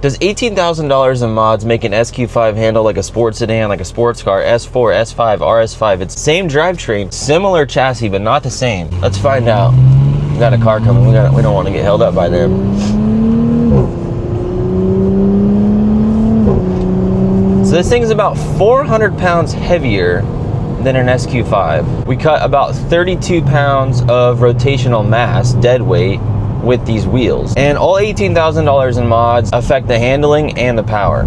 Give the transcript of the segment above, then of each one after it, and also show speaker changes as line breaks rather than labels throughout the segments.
Does $18,000 in mods make an SQ5 handle like a sports sedan, like a sports car, S4, S5, RS5? It's same drivetrain, similar chassis, but not the same. Let's find out. We got a car coming. We don't want to get held up by them. So this thing's about 400 pounds heavier than an SQ5. We cut about 32 pounds of rotational mass, dead weight, with these wheels. And all $18,000 in mods affect the handling and the power.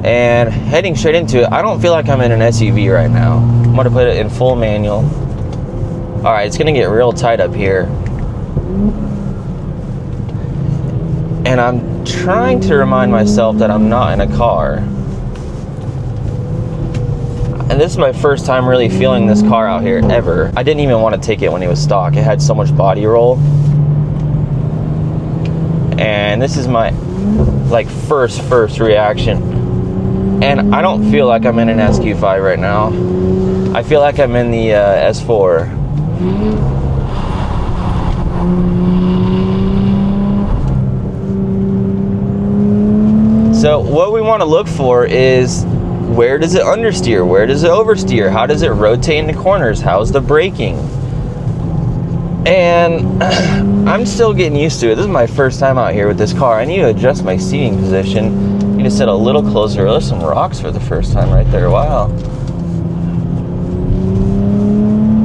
And heading straight into it, I don't feel like I'm in an SUV right now. I'm gonna put it in full manual. All right, it's gonna get real tight up here. And I'm trying to remind myself that I'm not in a car. And this is my first time really feeling this car out here ever. I didn't even want to take it when it was stock. It had so much body roll. And this is my like first reaction. And I don't feel like I'm in an SQ5 right now. I feel like I'm in the S4. So what we want to look for is, where does it understeer? Where does it oversteer? How does it rotate in the corners? How's the braking? And I'm still getting used to it. This is my first time out here with this car. I need to adjust my seating position. I need to sit a little closer. There's some rocks for the first time right there. Wow.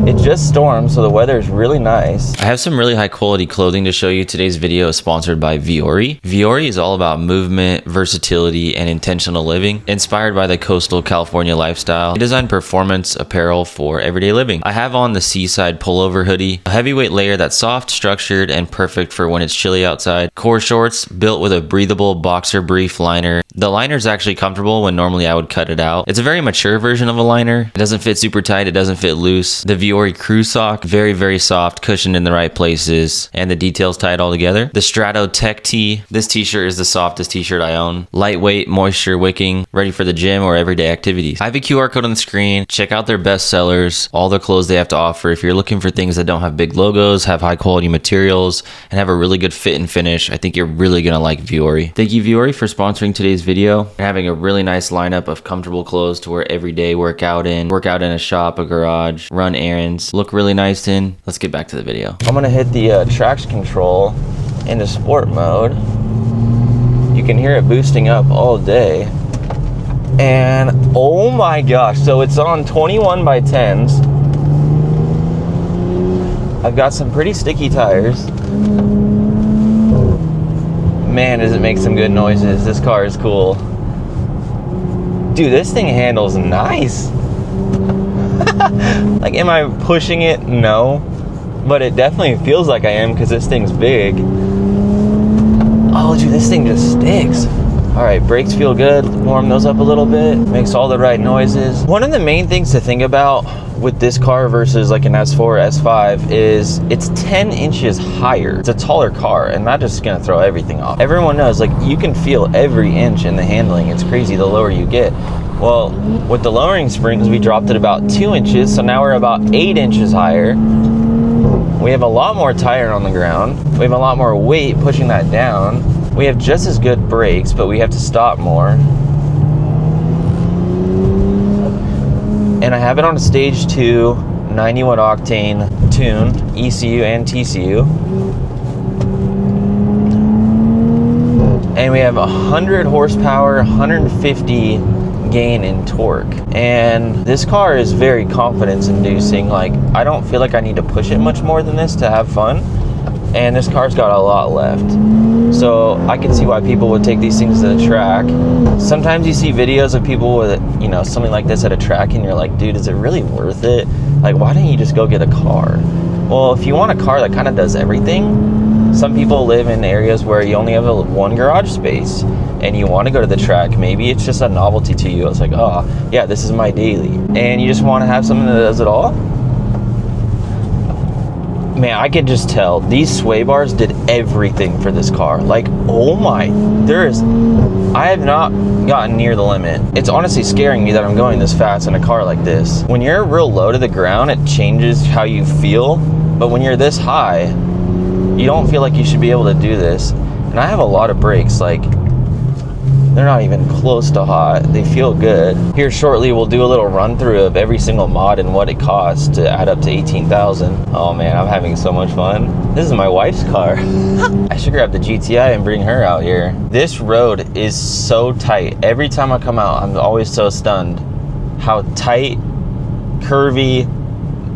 It just stormed, so the weather is really nice.
I have some really high quality clothing to show you. Today's video is sponsored by Vuori. Vuori is all about movement, versatility, and intentional living. Inspired by the coastal California lifestyle, they design performance apparel for everyday living. I have on the Seaside pullover hoodie, a heavyweight layer that's soft, structured, and perfect for when it's chilly outside. Core shorts built with a breathable boxer brief liner. The liner is actually comfortable when normally I would cut it out. It's a very mature version of a liner. It doesn't fit super tight, it doesn't fit loose. The Vuori crew sock, very soft, cushioned in the right places, and the details tied all together. The Strato Tech Tee. This t-shirt is the softest t-shirt I own. Lightweight, moisture wicking, ready for the gym or everyday activities. I have a QR code on the screen. Check out their best sellers, all the clothes they have to offer. If you're looking for things that don't have big logos, have high quality materials, and have a really good fit and finish, I think you're really gonna like Vuori. Thank you, Vuori, for sponsoring today's video and having a really nice lineup of comfortable clothes to wear every day, work out in a shop, a garage, run errands, look really nice in. Let's get back to the video.
I'm gonna hit the traction control into sport mode. You can hear it boosting up all day. And oh my gosh, so it's on 21 by 10s. I've got some pretty sticky tires. Man, does it make some good noises. This car is cool. Dude, this thing handles nice. Like, am I pushing it? No. But it definitely feels like I am because this thing's big. Oh, dude, this thing just sticks. All right, brakes feel good. Warm those up a little bit. Makes all the right noises. One of the main things to think about with this car versus like an S4, S5 is it's 10 inches higher. It's a taller car, and that just gonna throw everything off. Everyone knows, like, you can feel every inch in the handling. It's crazy the lower you get. Well, with the lowering springs, we dropped it about 2 inches, so now we're about 8 inches higher. We have a lot more tire on the ground. We have a lot more weight pushing that down. We have just as good brakes, but we have to stop more. And I have it on a stage 2, 90 watt octane tuned, ECU and TCU. And we have 100 horsepower, 150 gain in torque. And this car is very confidence inducing. Like, I don't feel like I need to push it much more than this to have fun. And this car's got a lot left. So I can see why people would take these things to the track. Sometimes you see videos of people with, you know, something like this at a track, and you're like, dude, is it really worth it? Like, why don't you just go get a car? Well, if you want a car that kind of does everything, some people live in areas where you only have one garage space and you want to go to the track. Maybe it's just a novelty to you. It's like, oh yeah, this is my daily. And you just want to have something that does it all. Man, I can just tell these sway bars did everything for this car. Like, oh my, I have not gotten near the limit. It's honestly scaring me that I'm going this fast in a car like this. When you're real low to the ground, it changes how you feel. But when you're this high, you don't feel like you should be able to do this. And I have a lot of brakes. Like, They're not even close to hot. They feel good. Here shortly, we'll do a little run through of every single mod and what it costs to add up to 18,000. Oh man, I'm having so much fun. This is my wife's car. I should grab the GTI and bring her out here. This road is so tight. Every time I come out, I'm always so stunned how tight, curvy,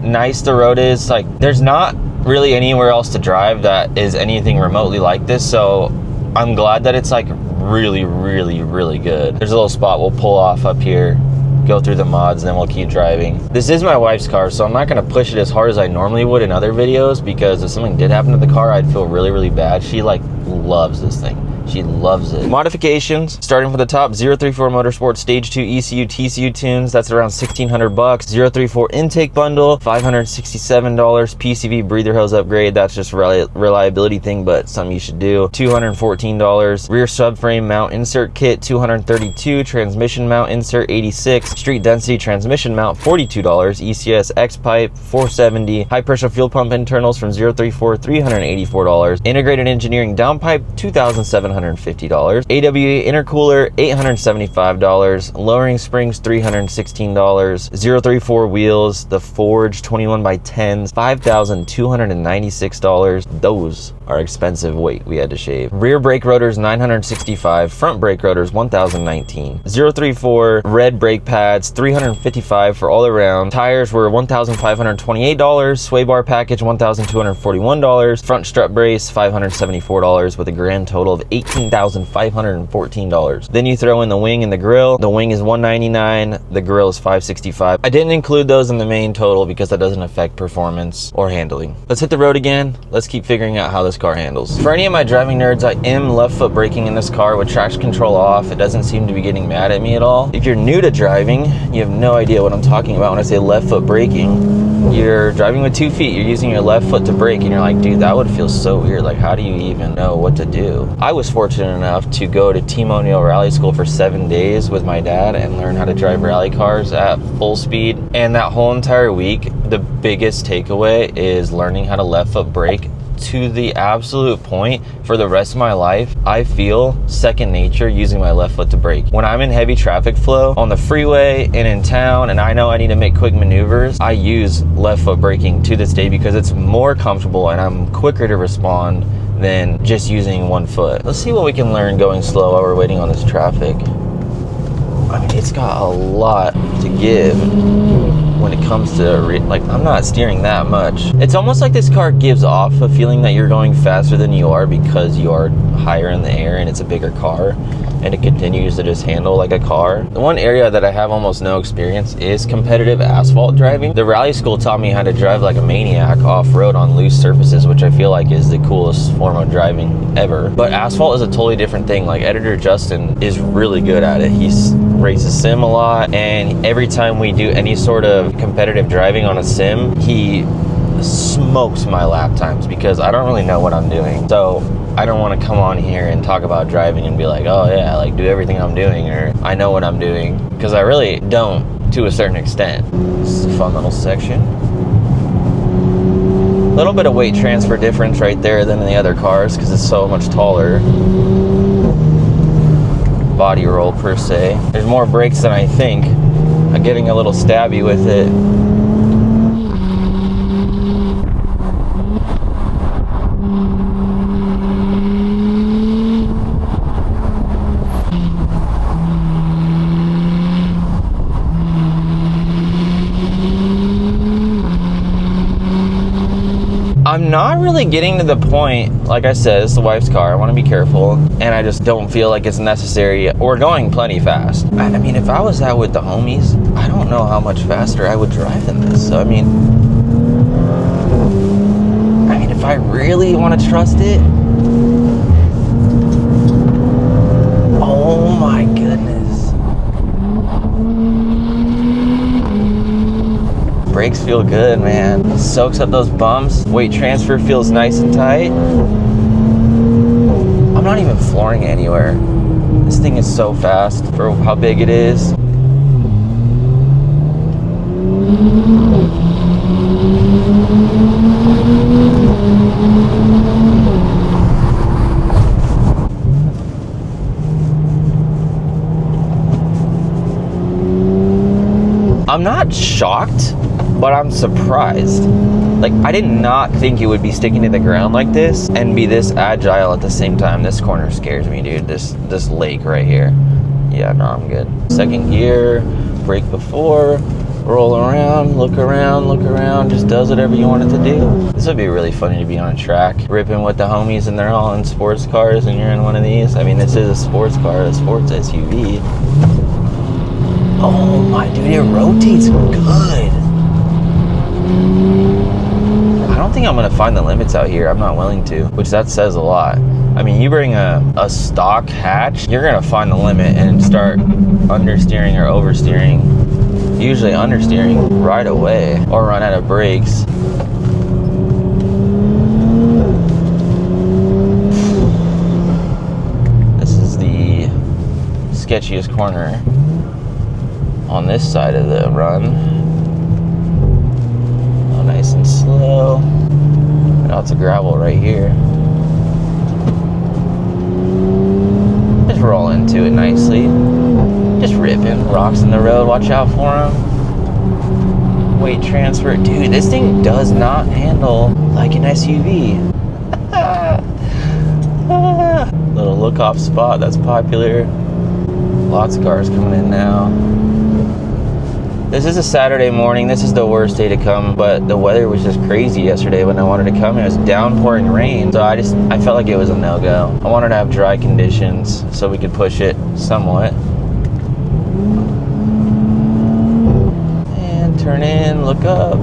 nice the road is. Like, there's not really anywhere else to drive that is anything remotely like this, so I'm glad that it's like really, really, really good. There's a little spot we'll pull off up here, go through the mods, and then we'll keep driving. This is my wife's car, so I'm not gonna push it as hard as I normally would in other videos, because if something did happen to the car, I'd feel really, really bad. She like loves this thing. She loves it. Modifications, starting from the top, 034 Motorsport Stage 2 ECU TCU tunes, that's around $1,600. 034 intake bundle, $567. PCV breather hose upgrade, that's just a reliability thing, but something you should do, $214. Rear subframe mount insert kit, $232. Transmission mount insert, $86. Street density transmission mount, $42. ECS X pipe, $470. High pressure fuel pump internals from 034, $384. Integrated engineering downpipe, $2,750. AWA intercooler, $875. Lowering springs, $316. 034 wheels, the Forge 21x10s, $5,296. Those are expensive weight we had to shave. Rear brake rotors, $965. Front brake rotors, $1,019. 034 red brake pads, $355 for all around. Tires were $1,528. Sway bar package, $1,241. Front strut brace, $574, with a grand total of $18,514. Then you throw in the wing and the grill. The wing is $199, the grill is $565. I didn't include those in the main total because that doesn't affect performance or handling. Let's hit the road again. Let's keep figuring out how this car handles. For any of my driving nerds, I am left foot braking in this car with traction control off. It doesn't seem to be getting mad at me at all. If you're new to driving, you have no idea what I'm talking about when I say left foot braking. You're driving with 2 feet, you're using your left foot to brake, and you're like, dude, that would feel so weird. Like, how do you even know what to do? I was fortunate enough to go to Team O'Neill Rally School for 7 days with my dad and learn how to drive rally cars at full speed. And that whole entire week, the biggest takeaway is learning how to left foot brake to the absolute point. For the rest of my life, I feel second nature using my left foot to brake. When I'm in heavy traffic flow on the freeway and in town, and I know I need to make quick maneuvers, I use left foot braking to this day because it's more comfortable and I'm quicker to respond than just using one foot. Let's see what we can learn going slow while we're waiting on this traffic. I mean, it's got a lot to give when it comes to, like, I'm not steering that much. It's almost like this car gives off a feeling that you're going faster than you are because you are higher in the air and it's a bigger car, and it continues to just handle like a car. The one area that I have almost no experience is competitive asphalt driving. The rally school taught me how to drive like a maniac off-road on loose surfaces, which I feel like is the coolest form of driving ever. But asphalt is a totally different thing. Like, editor Justin is really good at it. He races sim a lot, and every time we do any sort of competitive driving on a sim, he smokes my lap times because I don't really know what I'm doing. So I don't want to come on here and talk about driving and be like, oh yeah, like do everything I'm doing, or I know what I'm doing, because I really don't to a certain extent. This is a fun little section. A little bit of weight transfer difference right there than in the other cars because it's so much taller. Body roll per se. There's more brakes than I think. I'm getting a little stabby with it. I'm not really getting to the point, like I said, it's the wife's car, I want to be careful, and I just don't feel like it's necessary. We're going plenty fast. I mean, if I was out with the homies, I don't know how much faster I would drive than this. So I mean, if I really want to trust it, oh my goodness. Brakes feel good, man. It soaks up those bumps. Weight transfer feels nice and tight. I'm not even flooring anywhere. This thing is so fast for how big it is. I'm not shocked, but I'm surprised. Like, I did not think it would be sticking to the ground like this and be this agile at the same time. This corner scares me, dude. This lake right here. Yeah, no, I'm good. Second gear, brake before, roll around, look around, just does whatever you want it to do. This would be really funny to be on a track, ripping with the homies and they're all in sports cars and you're in one of these. I mean, this is a sports car, a sports SUV. Oh my, dude, it rotates good. I don't think I'm gonna find the limits out here. I'm not willing to, which that says a lot. I mean, you bring a stock hatch, you're gonna find the limit and start understeering or oversteering. Usually understeering right away or run out of brakes. This is the sketchiest corner on this side of the run. Nice and slow. Lots of gravel right here. Just roll into it nicely. Just ripping. Rocks in the road, watch out for them. Weight transfer. Dude, this thing does not handle like an SUV. Little look off spot, that's popular. Lots of cars coming in now. This is a Saturday morning. This is the worst day to come, but the weather was just crazy yesterday when I wanted to come. It was downpouring rain, so I felt like it was a no-go. I wanted to have dry conditions so we could push it somewhat. And turn in, look up.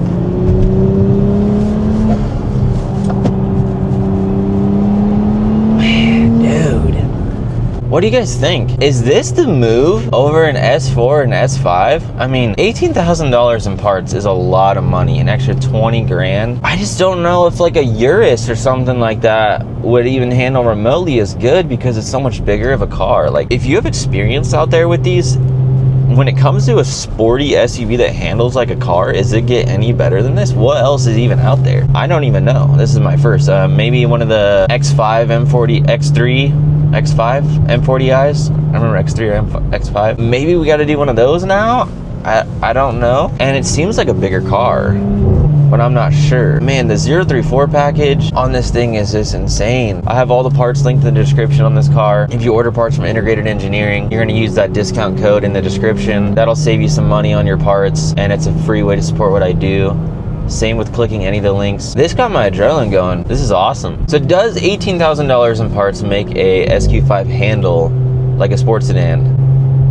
What do you guys think? Is this the move over an S4 and S5? I mean, $18,000 in parts is a lot of money, an extra 20 grand. I just don't know if like a Urus or something like that would even handle remotely as good because it's so much bigger of a car. Like, if you have experience out there with these, when it comes to a sporty SUV that handles like a car, is it get any better than this? What else is even out there? I don't even know. This is my first. Maybe one of the X5, M40, X3, X5, M40i's. I remember X3 or X5. Maybe we got to do one of those now? I don't know. And it seems like a bigger car, but I'm not sure. Man, the 034 package on this thing is just insane. I have all the parts linked in the description on this car. If you order parts from Integrated Engineering, you're gonna use that discount code in the description. That'll save you some money on your parts, and it's a free way to support what I do. Same with clicking any of the links. This got my adrenaline going. This is awesome. So does $18,000 in parts make a SQ5 handle like a sports sedan?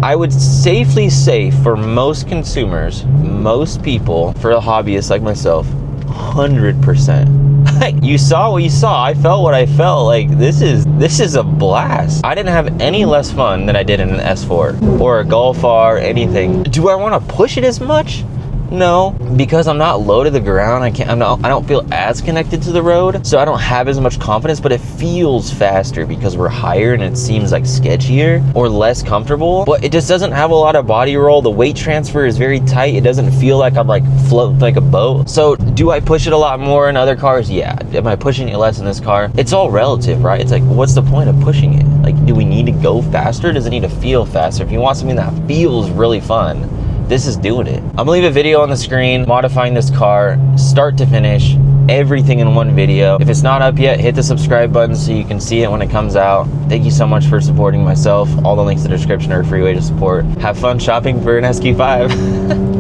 I would safely say for most consumers, most people, for a hobbyist like myself, 100%. You saw what you saw. I felt what I felt. Like, this is a blast. I didn't have any less fun than I did in an S4 or a Golf R, anything. Do I want to push it as much? No, because I'm not low to the ground. I don't feel as connected to the road, so I don't have as much confidence, but it feels faster because we're higher and it seems like sketchier or less comfortable, but it just doesn't have a lot of body roll. The weight transfer is very tight. It doesn't feel like I'm like floating like a boat. So do I push it a lot more in other cars? Yeah. Am I pushing it less in this car? It's all relative, right? It's like, what's the point of pushing it? Like, do we need to go faster? Does it need to feel faster? If you want something that feels really fun, this is doing it. I'm gonna leave a video on the screen modifying this car start to finish, everything in one video. If it's not up yet, hit the subscribe button so you can see it when it comes out. Thank you so much for supporting myself. All the links in the description are a free way to support. Have fun shopping for an SQ5.